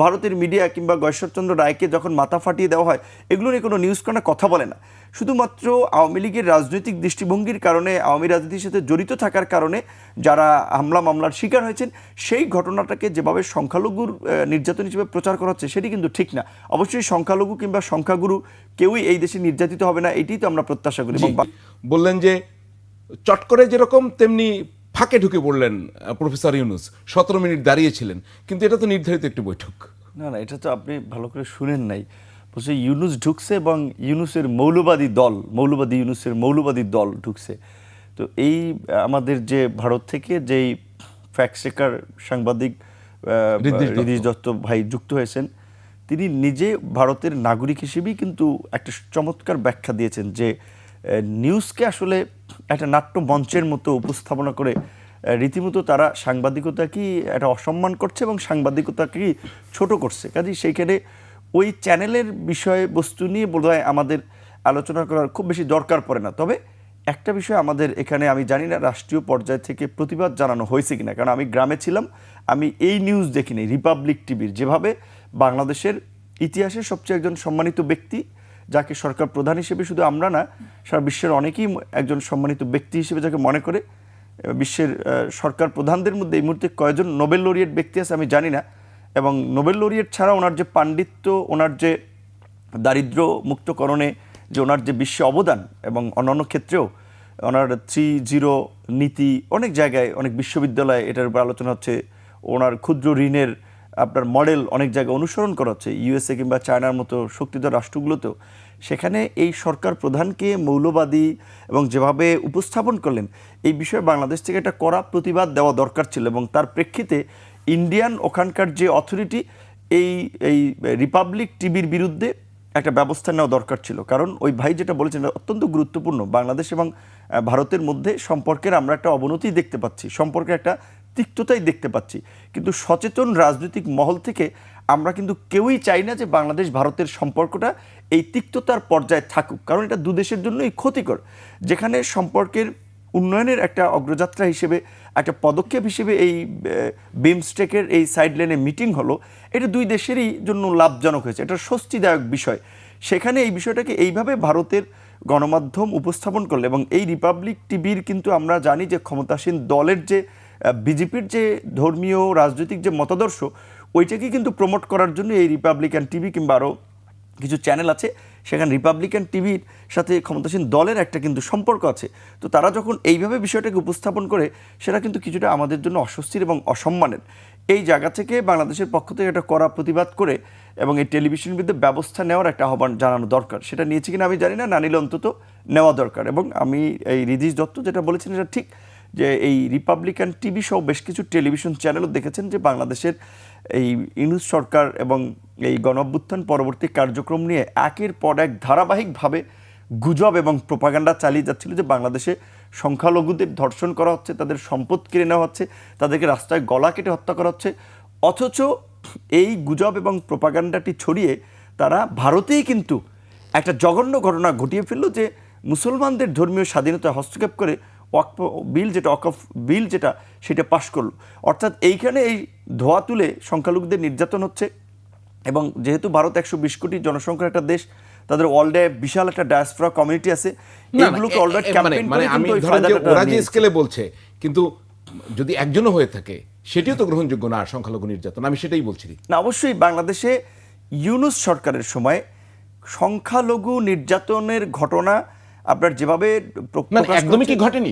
ভারতের মিডিয়া কিংবা গয়েশ্বরচন্দ্র রায়কে যখন মাথা ফাটিয়ে দেওয়া হয়, এগুলো নিয়ে কোনো নিউজ কর্নার কথা বলে না। শুধুমাত্র আওয়ামী লীগের রাজনৈতিক দৃষ্টিভঙ্গির কারণে, আওয়ামী রাজনীতির সাথে জড়িত থাকার কারণে যারা হামলা মামলার শিকার হয়েছেন, সেই ঘটনাটাকে যেভাবে সংখ্যালঘুর নির্যাতন হিসেবে প্রচার করা হচ্ছে, সেটি কিন্তু ঠিক না। অবশ্যই সংখ্যালঘু কিংবা সংখ্যাগুরু কেউই এই দেশে নির্যাতিত হবে না, এটি তো আমরা প্রত্যাশা করি। বললেন যে চট করে যেরকম তেমনি ফাঁকে ঢুকে পড়লেন প্রফেসর ইউনূস, 17 মিনিট দাঁড়িয়েছিলেন, কিন্তু এটা তো নির্ধারিত একটি বৈঠক। না, এটা তো আপনি ভালো করে শুনেন নাই। বলছে ইউনূস ঢুকছে এবং ইউনূসের মৌলবাদী দল, ইউনূসের মৌলবাদী দল ঢুকছে। তো এই আমাদের যে ভারত থেকে যেই ফ্যাক্ট চেকার সাংবাদিক রিদিশ দত্ত ভাই যুক্ত হয়েছেন, তিনি নিজে ভারতের নাগরিক হিসেবেই কিন্তু একটা চমৎকার ব্যাখ্যা দিয়েছেন যে নিউজকে আসলে একটা নাট্য মঞ্চের মতো উপস্থাপনা করে রীতিমতো তারা সাংবাদিকতাকেই একটা অসম্মান করছে এবং সাংবাদিকতাকেই ছোট করছে। কাজেই সেইখানে ওই চ্যানেলের বিষয়বস্তু নিয়ে বোধহয় আমাদের আলোচনা করার খুব বেশি দরকার পড়ে না। তবে একটা বিষয় আমাদের এখানে, আমি জানি না রাষ্ট্রীয় পর্যায় থেকে প্রতিবাদ জানানো হয়েছে কিনা, কারণ আমি গ্রামে ছিলাম, আমি এই নিউজ দেখিনি। রিপাবলিক টিভির যেভাবে বাংলাদেশের ইতিহাসের সবচেয়ে একজন সম্মানিত ব্যক্তি, যাকে সরকার প্রধান হিসেবে শুধু আমরা না, সারা বিশ্বের অনেকেই একজন সম্মানিত ব্যক্তি হিসেবে যাকে মনে করে, বিশ্বের সরকার প্রধানদের মধ্যে এই মুহূর্তে কয়জন নোবেল লরিয়েট ব্যক্তি আছে আমি জানি না, এবং নোবেল লরিয়েট ছাড়া ওনার যে পাণ্ডিত্য, ওনার যে দারিদ্র মুক্তকরণে যে ওনার যে বিশ্বে অবদান, এবং অন্যান্য ক্ষেত্রেও ওনার 3-0 নীতি, অনেক জায়গায় অনেক বিশ্ববিদ্যালয়ে এটার উপর আলোচনা হচ্ছে। ওনার ক্ষুদ্র ঋণের আপনার মডেল অনেক জায়গায় অনুসরণ করা হচ্ছে, ইউএসএ কিংবা চায়নার মতো শক্তিধর রাষ্ট্রগুলোতেও। সেখানে এই সরকার প্রধানকে মৌলবাদী এবং যেভাবে উপস্থাপন করলেন, এই বিষয়ে বাংলাদেশ থেকে একটা কড়া প্রতিবাদ দেওয়া দরকার ছিল। এবং তার প্রেক্ষিতে ইন্ডিয়ান ওখানকার যে অথরিটি, এই রিপাবলিক টিভির বিরুদ্ধে একটা ব্যবস্থা নেওয়া দরকার ছিল। কারণ ওই ভাই যেটা বলেছেন অত্যন্ত গুরুত্বপূর্ণ। বাংলাদেশ এবং ভারতের মধ্যে সম্পর্কের আমরা একটা অবনতি দেখতে পাচ্ছি, সম্পর্কের একটা তিক্ততাই দেখতে পাচ্ছি। কিন্তু সচেতন রাজনৈতিক মহল থেকে আমরা কিন্তু কেউই চাই না যে বাংলাদেশ ভারতের সম্পর্কটা এই তিক্ততার পর্যায়ে থাকুক, কারণ এটা দুদেশের জন্যই ক্ষতিকর। যেখানে সম্পর্কের উন্নয়নের একটা অগ্রযাত্রা হিসেবে, একটা পদক্ষেপ হিসেবে এই বিমস্টেকের এই সাইড লাইনে মিটিং হলো, এটা দুই দেশেরই জন্য লাভজনক হয়েছে, এটা স্বস্তিদায়ক বিষয়। সেখানে এই বিষয়টাকে এইভাবে ভারতের গণমাধ্যম উপস্থাপন করলে, এবং এই রিপাবলিক টিভির কিন্তু আমরা জানি যে ক্ষমতাসীন দলের যে বিজেপির যে ধর্মীয় রাজনৈতিক যে মতাদর্শ, ওইটাকে কিন্তু প্রমোট করার জন্য এই রিপাবলিকান টিভি কিংবা আরও কিছু চ্যানেল আছে, সেখানে রিপাবলিকান টিভির সাথে ক্ষমতাসীন দলের একটা কিন্তু সম্পর্ক আছে। তো তারা যখন এইভাবে বিষয়টাকে উপস্থাপন করে, সেটা কিন্তু কিছুটা আমাদের জন্য অস্বস্তির এবং অসম্মানের। এই জায়গা থেকে বাংলাদেশের পক্ষ থেকে একটা কড়া প্রতিবাদ করে এবং এই টেলিভিশনের বিরুদ্ধে ব্যবস্থা নেওয়ার একটা আহ্বান জানানো দরকার। সেটা নিয়েছে কিনা আমি জানি না, না নিলে অন্তত নেওয়া দরকার। এবং আমি এই রিদিশ দত্ত যেটা বলেছেন এটা ঠিক, যে এই রিপাবলিকান টিভি সহ বেশ কিছু টেলিভিশন চ্যানেলও দেখেছেন যে বাংলাদেশের এই ইউনূস সরকার এবং এই গণঅভ্যুত্থান পরবর্তী কার্যক্রম নিয়ে একের পর এক ধারাবাহিকভাবে গুজব এবং প্রোপাগান্ডা চালিয়ে যাচ্ছিল যে বাংলাদেশে সংখ্যালঘুদের ধর্ষণ করা হচ্ছে, তাদের সম্পদ কেড়ে নেওয়া হচ্ছে, তাদেরকে রাস্তায় গলা কেটে হত্যা করা হচ্ছে। অথচ এই গুজব এবং প্রোপাগান্ডাটি ছড়িয়ে তারা ভারতেই কিন্তু একটা জঘন্য ঘটনা ঘটিয়ে ফেলল, যে মুসলমানদের ধর্মীয় স্বাধীনতায় হস্তক্ষেপ করে ওয়াকফ বিল, যেটা ওয়াকফ বিল যেটা, সেটা পাশ করলো। অর্থাৎ এইখানে এই ধোয়া তুলে সংখ্যালঘুদের নির্যাতন হচ্ছে। এবং যেহেতু ভারত 120 কোটি জনসংখ্যার একটা দেশ, তাদের ওয়ার্ল্ডে বিশাল একটা ডায়াসপোরা কমিউনিটি আছে, এইগুলোকে অলরেডি ক্যাম্পেইন করে কিন্তু ওই ফায়দাটা ওরা যে স্কেলে বলছে, কিন্তু যদি একজনও হয়ে থাকে সেটিও তো গ্রহণযোগ্য না সংখ্যালঘু নির্যাতন, আমি সেটাই বলছি না। অবশ্যই বাংলাদেশে ইউনূস সরকারের সময় সংখ্যালঘু নির্যাতনের ঘটনা আপনার যেভাবে একদমই কি ঘটেনি,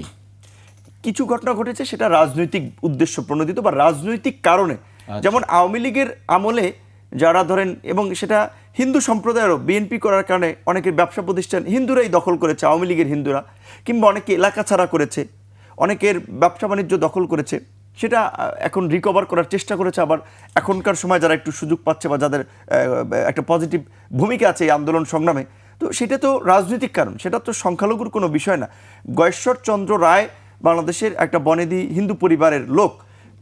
কিছু ঘটনা ঘটেছে, সেটা রাজনৈতিক উদ্দেশ্য প্রণোদিত বা রাজনৈতিক কারণে। যেমন আওয়ামী লীগের আমলে যারা ধরেন, এবং সেটা হিন্দু সম্প্রদায়েরও বিএনপি করার কারণে অনেকের ব্যবসা প্রতিষ্ঠান হিন্দুরাই দখল করেছে, আওয়ামী লীগের হিন্দুরা, কিংবা অনেকে এলাকা ছাড়া করেছে, অনেকের ব্যবসা বাণিজ্য দখল করেছে, সেটা এখন রিকভার করার চেষ্টা করেছে। আবার এখনকার সময় যারা একটু সুযোগ পাচ্ছে বা যাদের একটা পজিটিভ ভূমিকা আছে এই আন্দোলন সংগ্রামে, তো সেটা তো রাজনৈতিক কারণ, সেটা তো সংখ্যালঘুর কোনো বিষয় না। গয়েশ্বরচন্দ্র রায় বাংলাদেশের একটা বনেদি হিন্দু পরিবারের লোক,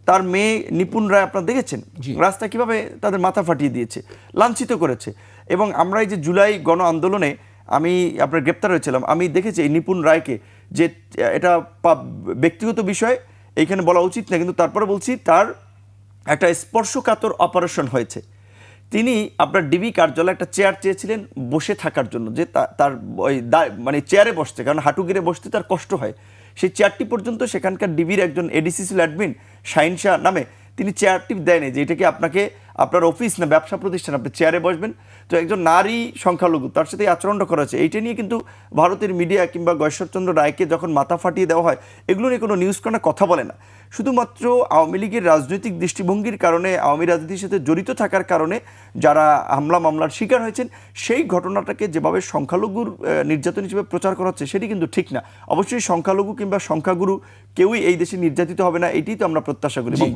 তার মেয়ে নিপুণ রায় আপনারা দেখেছেন রাস্তায় কীভাবে তাদের মাথা ফাটিয়ে দিয়েছে, লাঞ্ছিত করেছে। এবং আমরা এই যে জুলাই গণ আন্দোলনে আমি আপনার গ্রেপ্তার হয়েছিলাম, আমি দেখেছি এই নিপুণ রায়কে, যে এটা ব্যক্তিগত বিষয় এইখানে বলা উচিত না, কিন্তু তারপরে বলছি তার একটা স্পর্শকাতর অপারেশন হয়েছে। তিনি আপনার ডিবি কার্যালয়ে একটা চেয়ার চেয়েছিলেন বসে থাকার জন্য, যে তার ওই মানে চেয়ারে বসতে, কারণ হাঁটু গেড়ে বসতে তার কষ্ট হয়। সেই চেয়ারটি পর্যন্ত সেখানকার ডিবির একজন এডিসি ছিল অ্যাডমিন শাহিন শাহ নামে, তিনি চেয়ারটি দেয়নি যে এটাকে আপনাকে আপনার অফিস না ব্যবসা প্রতিষ্ঠান, আপনি চেয়ারে বসবেন। তো একজন নারী সংখ্যালঘু, তার সাথে এই আচরণটা করা হচ্ছে। এইটা নিয়ে কিন্তু ভারতের মিডিয়া কিংবা গয়েশ্বরচন্দ্র রায়কে যখন মাথা ফাটিয়ে দেওয়া হয়, এগুলো নিয়ে কোনো নিউজ কর্নার কথা বলে না। শুধুমাত্র আওয়ামী লীগের রাজনৈতিক দৃষ্টিভঙ্গির কারণে, আওয়ামী রাজনীতির সাথে জড়িত থাকার কারণে যারা মামলার শিকার হয়েছেন, সেই ঘটনাটাকে যেভাবে সংখ্যালঘুর নির্যাতন হিসেবে প্রচার করা হচ্ছে, সেটি কিন্তু ঠিক না। অবশ্যই সংখ্যালঘু কিংবা সংখ্যাগুরু কেউই এই দেশে নির্যাতিত হবে না, এটিই তো আমরা প্রত্যাশা করি। এবং